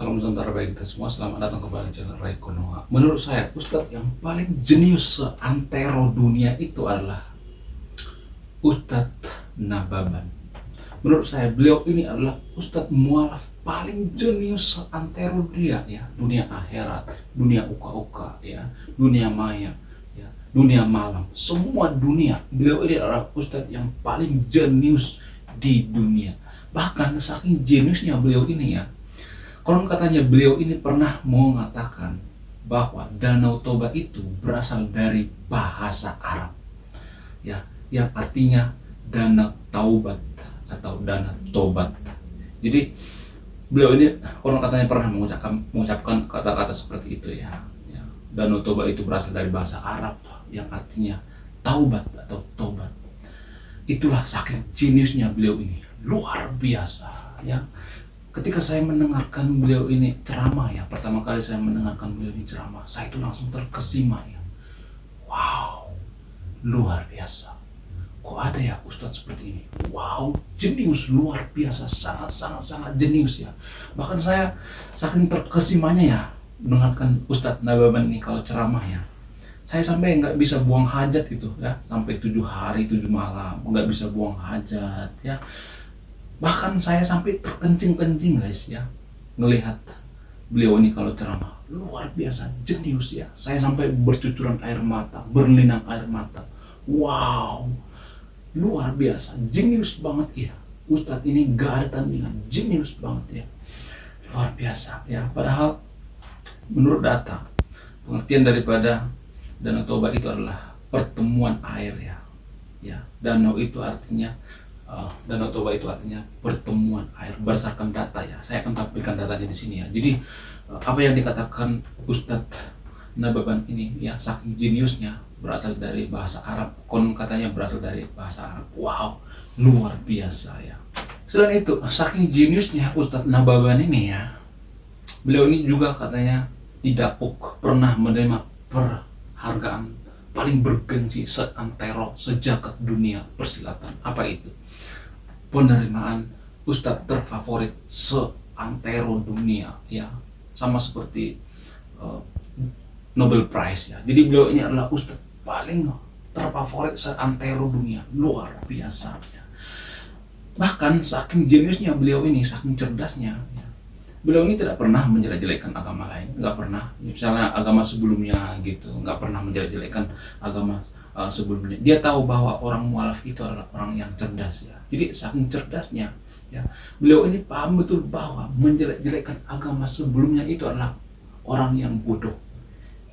Salam sejahtera bagi kita semua. Selamat datang kembali di channel Ray Konoha. Menurut saya, Ustadz yang paling jenius seantero dunia itu adalah Ustadz Nababan. Menurut saya, beliau ini adalah Ustadz mualaf paling jenius seantero dunia, ya, dunia akhirat, dunia uka-uka, ya, dunia maya, ya, dunia malam, semua dunia. Beliau ini adalah Ustadz yang paling jenius di dunia. Bahkan saking jeniusnya beliau ini, ya, konon katanya beliau ini pernah mengatakan bahwa Danau Toba itu berasal dari bahasa Arab, ya, yang artinya Danau Taubat atau Danau Tobat. Jadi beliau ini konon katanya pernah mengucapkan kata-kata seperti itu, ya. Danau Toba itu berasal dari bahasa Arab yang artinya taubat atau tobat. Itulah saking jeniusnya beliau ini, luar biasa, ya. Ketika saya mendengarkan beliau ini ceramah, ya, pertama kali saya mendengarkan beliau ini ceramah, saya itu langsung terkesima, ya. Wow, luar biasa. Kok ada ya Ustadz seperti ini? Wow, jenius, luar biasa, sangat jenius, ya. Bahkan saya saking terkesimanya, ya, mendengarkan Ustadz Nababan ini kalau ceramah, ya. Saya sampai nggak bisa buang hajat gitu, ya, sampai 7 hari 7 malam nggak bisa buang hajat, ya. Bahkan saya sampai terkencing-kencing, guys, ya, ngelihat beliau ini kalau ceramah. Luar biasa jenius, ya. Saya sampai bercucuran air mata, berlinang air mata. Wow, luar biasa, jenius banget, ya. Ustadz ini gak ada tandingan, jenius banget, ya. Luar biasa, ya. Padahal menurut data, pengertian daripada Danau Toba itu adalah pertemuan air, ya. Danau itu artinya Danau Toba itu artinya pertemuan air berdasarkan data, ya. Saya akan tampilkan datanya di sini, ya. Jadi apa yang dikatakan Ustadz Nababan ini, ya, saking jeniusnya berasal dari bahasa Arab, konon katanya berasal dari bahasa Arab. Wow, luar biasa, ya. Selain itu, saking jeniusnya Ustadz Nababan ini, ya, beliau ini juga katanya didapuk pernah menerima perhargaan paling bergengsi seantero sejagat dunia persilatan. Apa itu? Penerimaan Ustadz terfavorit seantero dunia, ya, sama seperti Nobel Prize, ya. Jadi beliau ini adalah Ustadz paling terfavorit seantero dunia, luar biasa, ya. Bahkan saking jeniusnya beliau ini, saking cerdasnya, ya, beliau ini tidak pernah menjelek-jelekan agama lain, nggak pernah. Misalnya agama sebelumnya gitu, nggak pernah menjelek-jelekan agama sebelumnya. Dia tahu bahwa orang mualaf itu adalah orang yang cerdas, ya. Jadi saking cerdasnya, ya, beliau ini paham betul bahwa menjelek-jelekan agama sebelumnya itu adalah orang yang bodoh.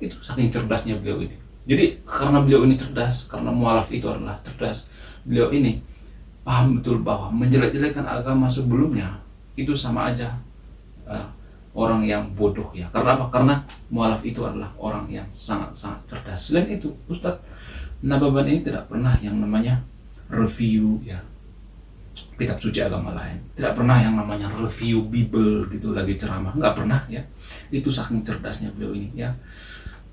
Itu saking cerdasnya beliau ini. Jadi karena beliau ini cerdas, karena mualaf itu adalah cerdas, beliau ini paham betul bahwa menjelek-jelekan agama sebelumnya itu sama aja orang yang bodoh, ya. Karena apa? Karena mualaf itu adalah orang yang sangat cerdas. Selain itu, Ustadz Nababan ini tidak pernah yang namanya review, ya, kitab suci agama lain. Tidak pernah yang namanya review Bible gitu lagi ceramah, nggak pernah, ya. Itu saking cerdasnya beliau ini, ya.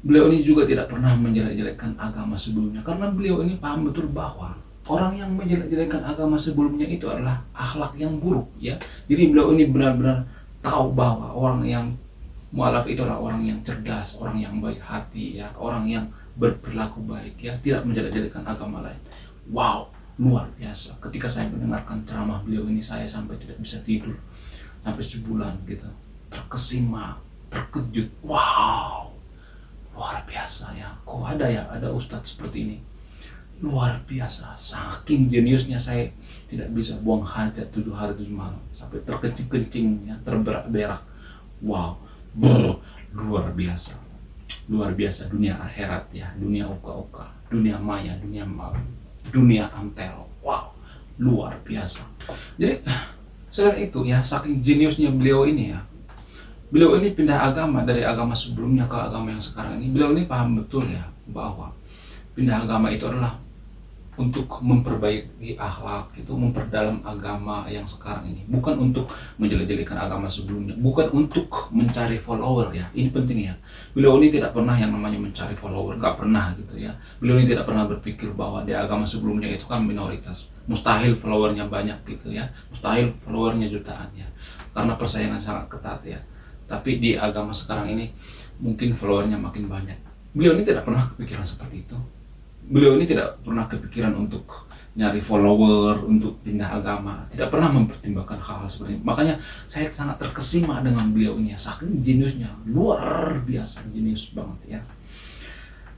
Beliau ini juga tidak pernah menjelek-jelekkan agama sebelumnya, karena beliau ini paham betul bahwa orang yang menjelek-jelekkan agama sebelumnya itu adalah akhlak yang buruk, ya. Jadi beliau ini benar-benar tahu bahwa orang yang mualaf itu adalah orang yang cerdas, orang yang baik hati, ya, orang yang berperilaku baik, ya, tidak menjelek-jelekkan agama lain. Wow, luar biasa. Ketika saya mendengarkan ceramah beliau ini, saya sampai tidak bisa tidur sampai sebulan gitu, terkesima, terkejut. Wow, luar biasa, ya. Kok ada, ya, ada ustadz seperti ini? Luar biasa. Saking jeniusnya saya tidak bisa buang hajat 7 hari 7 malam, sampai terkencing-kencing, ya, terberak-berak. Wow, luar biasa. Luar biasa dunia akhirat, ya, dunia uka-uka, dunia maya, dunia malam, dunia antero. Wow, luar biasa. Jadi selain itu, ya, saking jeniusnya beliau ini, ya, beliau ini pindah agama dari agama sebelumnya ke agama yang sekarang ini. Beliau ini paham betul, ya, bahwa pindah agama itu adalah untuk memperbaiki akhlak, itu memperdalam agama yang sekarang ini, bukan untuk menjelek-jelekan agama sebelumnya, bukan untuk mencari follower, ya. Ini penting, ya. Beliau ini tidak pernah yang namanya mencari follower, nggak pernah gitu, ya. Beliau ini tidak pernah berpikir bahwa di agama sebelumnya itu kan minoritas, mustahil followernya banyak gitu, ya, mustahil followernya jutaan, ya, karena persaingan sangat ketat, ya. Tapi di agama sekarang ini mungkin followernya makin banyak. Beliau ini tidak pernah kepikiran seperti itu. Beliau ini tidak pernah kepikiran untuk nyari follower, untuk pindah agama. Tidak pernah mempertimbangkan hal-hal seperti ini. Makanya saya sangat terkesima dengan beliau ini, saking jeniusnya, luar biasa jenius banget ya.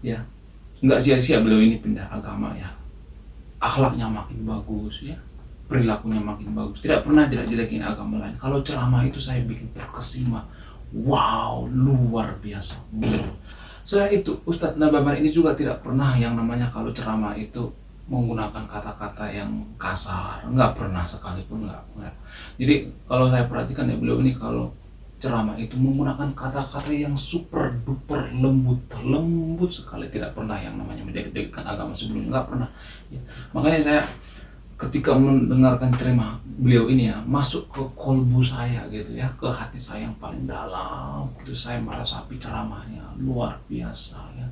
Ya, nggak sia-sia beliau ini pindah agama ya. Akhlaknya makin bagus ya, perilakunya makin bagus. Tidak pernah jelek-jelekin agama lain. Kalau ceramah itu saya bikin terkesima. Wow, luar biasa. Betul. Selain itu, Ustadz Nababan ini juga tidak pernah yang namanya kalau ceramah itu menggunakan kata-kata yang kasar. Nggak pernah sekalipun, nggak. Jadi kalau saya perhatikan ya, beliau ini kalau ceramah itu menggunakan kata-kata yang super duper lembut sekali. Tidak pernah yang namanya menjelek-jelekan agama sebelumnya, nggak pernah ya. Makanya saya ketika mendengarkan ceramah beliau ini ya, masuk ke kolbu saya gitu ya, ke hati saya yang paling dalam gitu. Saya meresapi ceramahnya luar biasa ya,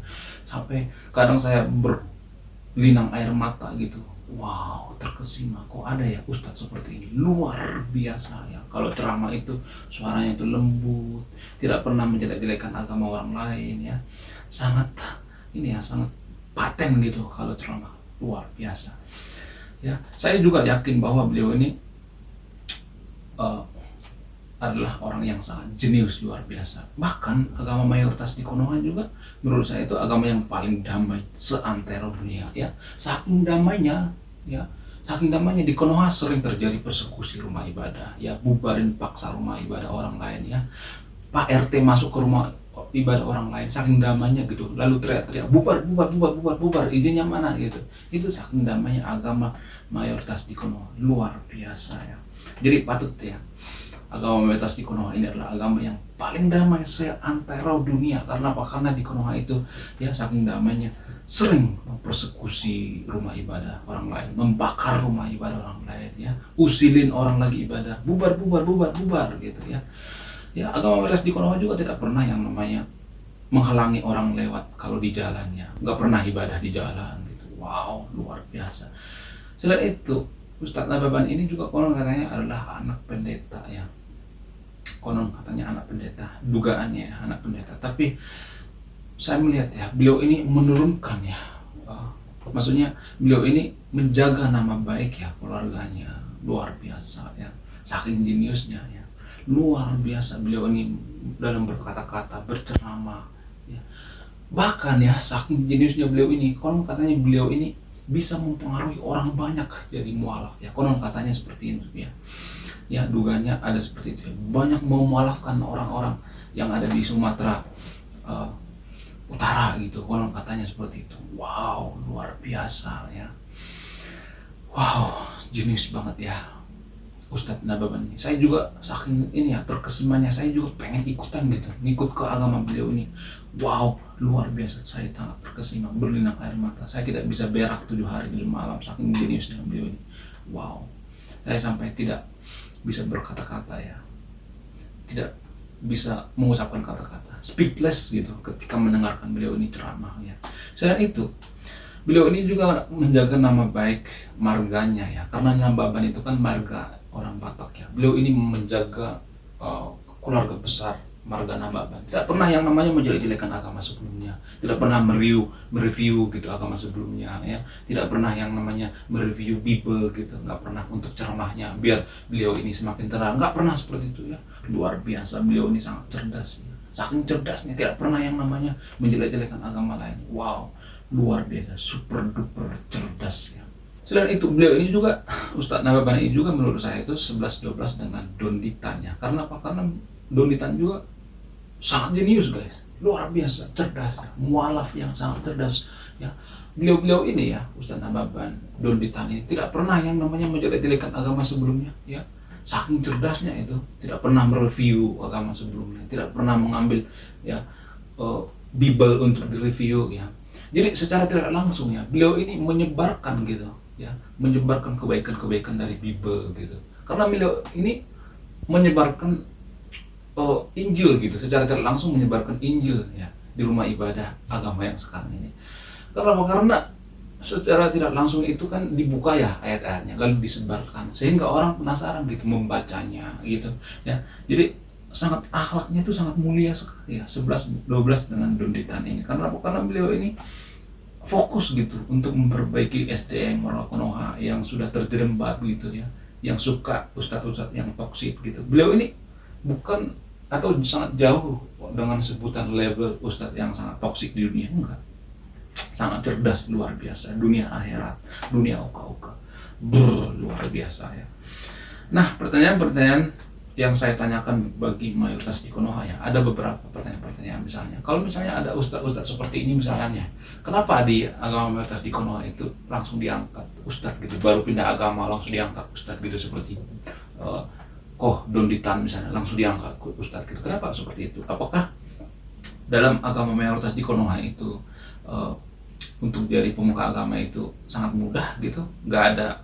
sampai kadang saya berlinang air mata gitu. Wow, terkesima, kok ada ya ustadz seperti ini, luar biasa ya. Kalau ceramah itu suaranya itu lembut, tidak pernah menjelek-jelekan agama orang lain ya, sangat ini ya, sangat paten gitu kalau ceramah, luar biasa ya. Saya juga yakin bahwa beliau ini adalah orang yang sangat jenius, luar biasa. Bahkan agama mayoritas di Konoha juga menurut saya itu agama yang paling damai seantero dunia ya. Saking damainya ya, saking damainya di Konoha sering terjadi persekusi rumah ibadah ya, bubarin paksa rumah ibadah orang lain ya. Pak RT masuk ke rumah ibadah orang lain, saking damainya gitu, lalu teriak-teriak bubar, izinnya mana gitu. Itu saking damainya agama mayoritas di Konoha, luar biasa ya. Jadi patut ya, agama mayoritas di Konoha ini adalah agama yang paling damai seantero dunia. Karena apa? Karena di Konoha itu ya, saking damainya sering mempersekusi rumah ibadah orang lain, membakar rumah ibadah orang lain ya, usilin orang lagi ibadah, bubar gitu ya. Ya, agama mayoritas di Konoha juga tidak pernah yang namanya menghalangi orang lewat kalau di jalannya, nggak pernah ibadah di jalan gitu. Wow, luar biasa. Selain itu, Ustadz Nababan ini juga konon katanya adalah anak pendeta ya. Konon katanya anak pendeta, dugaannya ya, anak pendeta. Tapi saya melihat ya, beliau ini menurunkan ya, maksudnya beliau ini menjaga nama baik ya keluarganya, luar biasa ya, saking jeniusnya ya, luar biasa beliau ini dalam berkata-kata, berceramah ya. Bahkan ya, saking jeniusnya beliau ini, konon katanya beliau ini bisa mempengaruhi orang banyak jadi mualaf ya, konon katanya seperti itu ya. Ya, dugaannya ada seperti itu ya. Banyak mau mualafkan orang-orang yang ada di Sumatera Utara gitu, konon katanya seperti itu. Wow, luar biasa ya. Wow, jenius banget ya Ustadz Nababan ini. Saya juga saking ini ya, terkesimanya, saya juga pengen ikutan gitu, ngikut ke agama beliau ini. Wow, luar biasa, saya sangat terkesima, berlinang air mata. Saya tidak bisa berak 7 hari 7 malam saking jeniusnya beliau ini. Wow, saya sampai tidak bisa berkata-kata ya, tidak bisa mengucapkan kata-kata, speechless gitu ketika mendengarkan beliau ini ceramah ya. Selain itu, beliau ini juga menjaga nama baik marganya ya, karena Nababan itu kan marga orang Batak ya. Beliau ini menjaga keluarga besar marga Nababan. Tidak pernah yang namanya menjelek-jelekan agama sebelumnya, tidak pernah mereview gitu agama sebelumnya ya, tidak pernah yang namanya mereview Bible gitu, nggak pernah untuk ceramahnya biar beliau ini semakin terang, nggak pernah seperti itu ya. Luar biasa, beliau ini sangat cerdas ya. Saking cerdasnya, tidak pernah yang namanya menjelek-jelekan agama lain. Wow, luar biasa, super duper cerdas ya. Selain itu, beliau ini juga, Ustadz Nababan ini juga menurut saya itu 11-12 dengan Don Ditan ya. Karena apa? Karena Don Ditan juga sangat jenius guys, luar biasa cerdas ya. Mualaf yang sangat cerdas ya. Beliau-beliau ini ya, Ustadz Nababan, Don Ditan ini tidak pernah yang namanya menjelek-jelekan agama sebelumnya ya. Saking cerdasnya itu, tidak pernah mereview agama sebelumnya, tidak pernah mengambil ya Bible untuk direview ya. Jadi secara tidak langsung ya, beliau ini menyebarkan gitu ya, menyebarkan kebaikan-kebaikan dari Bible gitu. Karena beliau ini menyebarkan Injil gitu, secara tidak langsung menyebarkan Injil ya di rumah ibadah agama yang sekarang ini. Karena apa? Karena secara tidak langsung itu kan dibuka ya ayat-ayatnya, lalu disebarkan sehingga orang penasaran gitu membacanya gitu ya. Jadi sangat akhlaknya itu sangat mulia sekali ya, 11-12 dengan Donditan ini. Karena apa? Karena beliau ini fokus gitu untuk memperbaiki SDM orang Konoha yang sudah terjerembab gitu ya, yang suka ustadz-ustadz yang toksik gitu. Beliau ini bukan atau sangat jauh dengan sebutan label ustadz yang sangat toksik di dunia, enggak. Sangat cerdas, luar biasa, dunia akhirat, dunia uka-uka, luar biasa ya. Nah, pertanyaan-pertanyaan yang saya tanyakan bagi mayoritas di Konoha ya, ada beberapa pertanyaan-pertanyaan. Misalnya, kalau misalnya ada ustadz-ustadz seperti ini misalnya, kenapa di agama mayoritas di Konoha itu langsung diangkat ustadz gitu, baru pindah agama langsung diangkat ustadz gitu, seperti Koh Donditan misalnya langsung diangkat ustadz gitu. Kenapa seperti itu? Apakah dalam agama mayoritas di Konoha itu untuk jadi pemuka agama itu sangat mudah gitu, nggak ada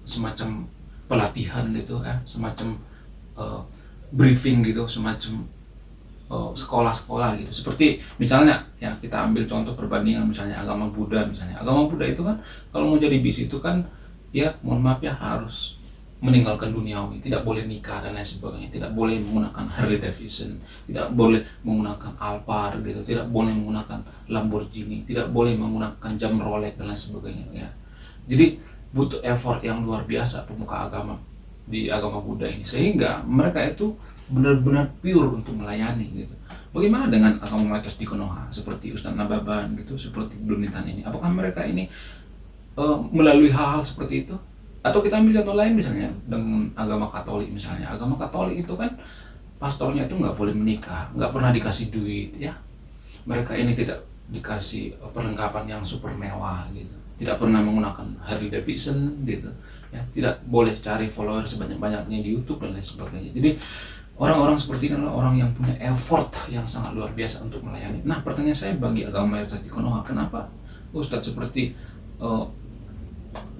semacam pelatihan gitu ya, semacam briefing gitu, semacam sekolah-sekolah gitu. Seperti misalnya ya, kita ambil contoh perbandingan misalnya agama Buddha misalnya. Agama Buddha itu kan kalau mau jadi bisu itu kan ya, mohon maaf ya, harus meninggalkan duniawi, tidak boleh nikah dan lain sebagainya, tidak boleh menggunakan Harley Davidson, tidak boleh menggunakan Alphard gitu, tidak boleh menggunakan Lamborghini, tidak boleh menggunakan jam Rolex dan lain sebagainya ya. Jadi butuh effort yang luar biasa pemuka agama di agama Buddha ini, sehingga mereka itu benar-benar pure untuk melayani gitu. Bagaimana dengan agama mayoritas di Konoha seperti Ustadz Nababan gitu, seperti Donditan ini? Apakah mereka ini melalui hal-hal seperti itu? Atau kita ambil contoh lain misalnya dengan agama Katolik misalnya. Agama Katolik itu kan pastornya itu nggak boleh menikah, nggak pernah dikasih duit ya. Mereka ini tidak dikasih perlengkapan yang super mewah gitu, tidak pernah menggunakan Harley Davidson gitu ya, tidak boleh cari follower sebanyak-banyaknya di YouTube dan lain sebagainya. Jadi orang-orang seperti ini adalah orang yang punya effort yang sangat luar biasa untuk melayani. Nah, pertanyaan saya bagi agama mayoritas di Konoha, kenapa ustadz seperti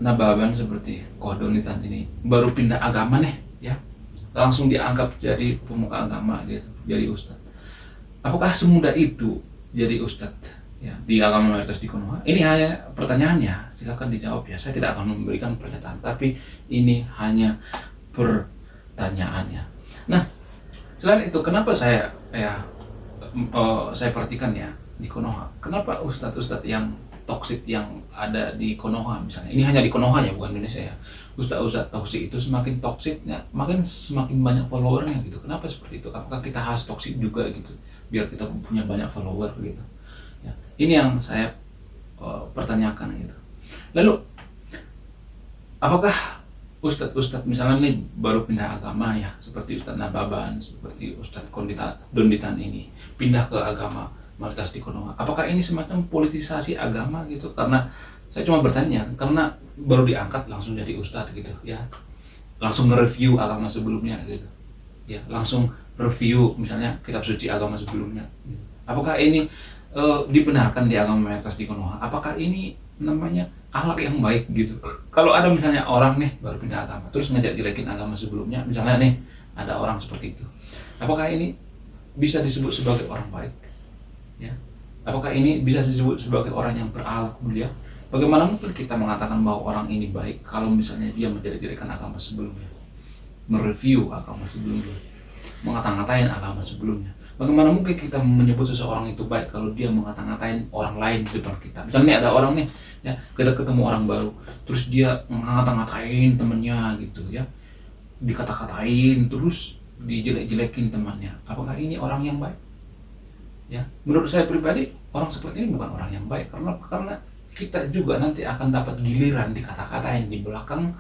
Nababan, seperti Koh Donditan ini baru pindah agama nih ya, langsung dianggap jadi pemuka agama gitu, jadi ustadz? Apakah semudah itu jadi ustadz ya di agama mayoritas di Konoha? Ini hanya pertanyaannya, silakan dijawab ya. Saya tidak akan memberikan pernyataan, tapi ini hanya pertanyaannya. Nah, selain itu, kenapa saya perhatikan ya di Konoha, kenapa ustadz-ustadz yang toksik yang ada di Konoha misalnya, ini hanya di Konoha ya, bukan Indonesia ya, ustadz-ustadz toksik itu semakin toksiknya makin semakin banyak followernya gitu. Kenapa seperti itu? Apakah kita harus toksik juga gitu biar kita punya banyak follower gitu ya? Ini yang saya pertanyakan gitu. Lalu apakah ustadz-ustadz misalnya nih baru pindah agama ya, seperti Ustadz Nababan, seperti Ustadz Donditan ini pindah ke agama mayoritas di Konoha, apakah ini semacam politisasi agama gitu? Karena saya cuma bertanya, karena baru diangkat langsung jadi ustadz gitu ya, langsung nge-review agama sebelumnya gitu ya, langsung review misalnya kitab suci agama sebelumnya gitu. Apakah ini dibenarkan di agama mayoritas di Konoha? Apakah ini namanya akhlak yang baik gitu? Kalau ada misalnya orang nih baru pindah agama terus ngajak jelekin agama sebelumnya misalnya nih, ada orang seperti itu, apakah ini bisa disebut sebagai orang baik ya? Apakah ini bisa disebut sebagai orang yang berakhlak mulia? Bagaimana mungkin kita mengatakan bahwa orang ini baik kalau misalnya dia menjelek-jelekan agama sebelumnya, mereview agama sebelumnya, mengata-ngatain agama sebelumnya? Bagaimana mungkin kita menyebut seseorang itu baik kalau dia mengata-ngatain orang lain di depan kita? Misalnya ada orang nih ya, kita ketemu orang baru terus dia mengata-ngatain temannya gitu ya, dikata-katain terus dijelek-jelekin temannya. Apakah ini orang yang baik? Ya, menurut saya pribadi orang seperti ini bukan orang yang baik. Karena kita juga nanti akan dapat giliran dikata-katain di belakang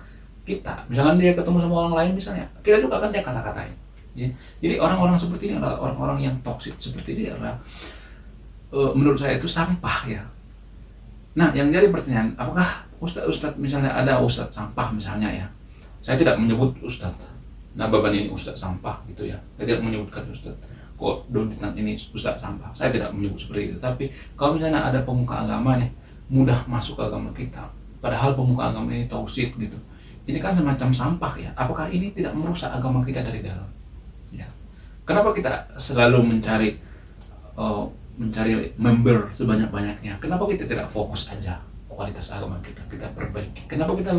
kita. Misalkan dia ketemu sama orang lain misalnya, kita juga akan dia kata-katain ya. Jadi orang-orang seperti ini adalah orang-orang yang toksik seperti ini adalah menurut saya itu sampah ya. Nah, yang jadi pertanyaan, apakah ustadz misalnya ada ustadz sampah misalnya ya, saya tidak menyebut ustadz Nababan ini ustadz sampah gitu ya, saya tidak menyebutkan ustadz Koh Donditan ini ustadz sampah, saya tidak menyebut seperti itu. Tapi kalau misalnya ada pemuka agama nih mudah masuk ke agama kita, padahal pemuka agama ini toksik gitu, ini kan semacam sampah ya. Apakah ini tidak merusak agama kita dari dalam ya? Kenapa kita selalu mencari member sebanyak-banyaknya? Kenapa kita tidak fokus aja kualitas agama kita perbaiki? Kenapa kita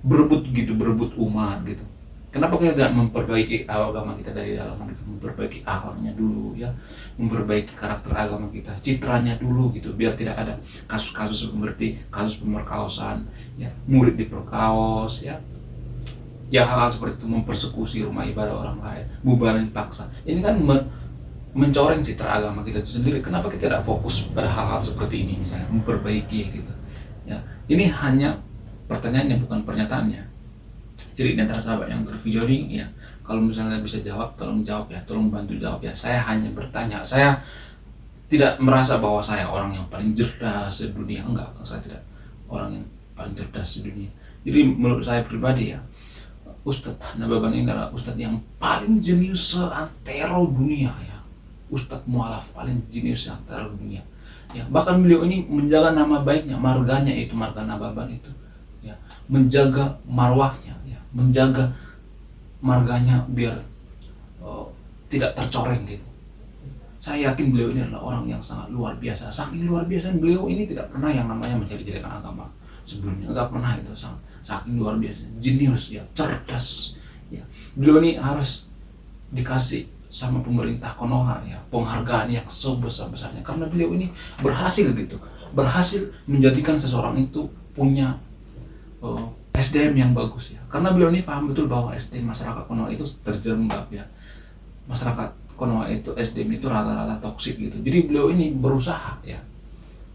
berebut umat gitu? Kenapa kita tidak memperbaiki agama kita dari dalam, kita memperbaiki akhlaknya dulu ya, memperbaiki karakter agama kita, citranya dulu gitu, biar tidak ada kasus-kasus seperti kasus pemerkosaan, ya, murid diperkaos, ya hal-hal seperti itu, mempersekusi rumah ibadah orang lain, bubarin paksa. Ini kan mencoreng citra agama kita itu sendiri. Kenapa kita tidak fokus pada hal-hal seperti ini, misalnya memperbaiki gitu ya. Ini hanya pertanyaannya, bukan pernyataannya. Jadi di antara sahabat yang bervideo ini ya, kalau misalnya bisa jawab, tolong jawab ya, tolong bantu jawab ya. Saya hanya bertanya, saya tidak merasa bahwa saya orang yang paling cerdas di dunia, enggak, saya tidak orang yang paling cerdas di dunia. Jadi menurut saya pribadi ya, Ustadz Nababan ini adalah Ustadz yang paling jenius seantero dunia ya. Ustadz mualaf paling jenius seantero dunia ya. Bahkan beliau ini menjaga nama baiknya, marganya itu, marga Nababan itu ya, menjaga marwahnya ya, menjaga marganya biar tidak tercoreng gitu. Saya yakin beliau ini adalah orang yang sangat luar biasa. Saking luar biasa beliau ini tidak pernah yang namanya menjadi-jadikan agama sebelumnya, nggak pernah itu. Saking luar biasa, jenius ya, cerdas ya. Beliau ini harus dikasih sama pemerintah Konoha ya penghargaan yang sebesar-besarnya, karena beliau ini berhasil gitu, berhasil menjadikan seseorang itu punya SDM yang bagus ya. Karena beliau ini paham betul bahwa SDM masyarakat Konoha itu terjerembab ya. Masyarakat Konoha itu SDM itu rata-rata toksik gitu. Jadi beliau ini berusaha ya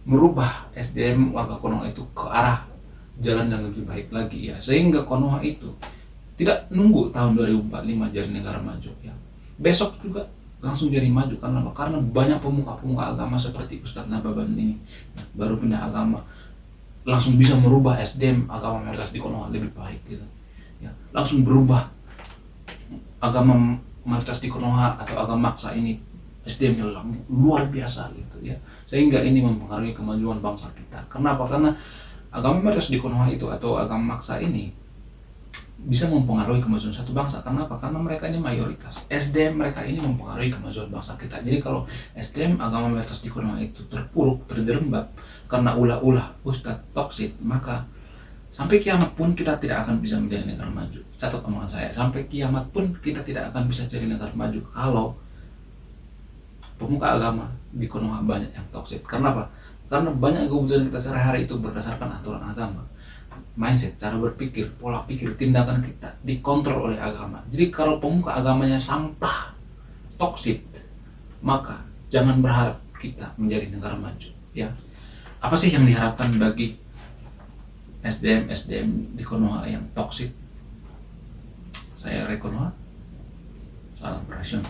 merubah SDM warga Konoha itu ke arah jalan yang lebih baik lagi ya, sehingga Konoha itu tidak nunggu tahun 2045 jadi negara maju ya. Besok juga langsung jadi maju. Karena apa? Karena banyak pemuka-pemuka agama seperti Ustadz Nababan ini ya, baru pindah agama langsung bisa merubah SDM agama mayoritas di Konoha lebih baik gitu ya. Langsung berubah agama mayoritas di Konoha atau agama maksa ini SDM-nya luar biasa gitu ya, sehingga ini mempengaruhi kemajuan bangsa kita. Kenapa? Karena agama mayoritas di Konoha itu atau agama maksa ini bisa mempengaruhi kemajuan satu bangsa. Kenapa? Karena mereka ini mayoritas. SDM mereka ini mempengaruhi kemajuan bangsa kita. Jadi kalau SDM agama mayoritas di Konoha itu terpuruk, terjerembab karena ulah-ulah ustadz toksik, maka sampai kiamat pun kita tidak akan bisa menjadi negara maju. Catat omongan saya, sampai kiamat pun kita tidak akan bisa jadi negara maju kalau pemuka agama di Konoha banyak yang toksik. Karena apa? Karena banyak keputusan kita sehari-hari itu berdasarkan aturan agama. Mindset, cara berpikir, pola pikir, tindakan kita dikontrol oleh agama. Jadi kalau pemuka agamanya sampah, toksik, maka jangan berharap kita menjadi negara maju ya. Apa sih yang diharapkan bagi SDM di Konoha yang toksik? Saya Ray Konoha, salam operasional.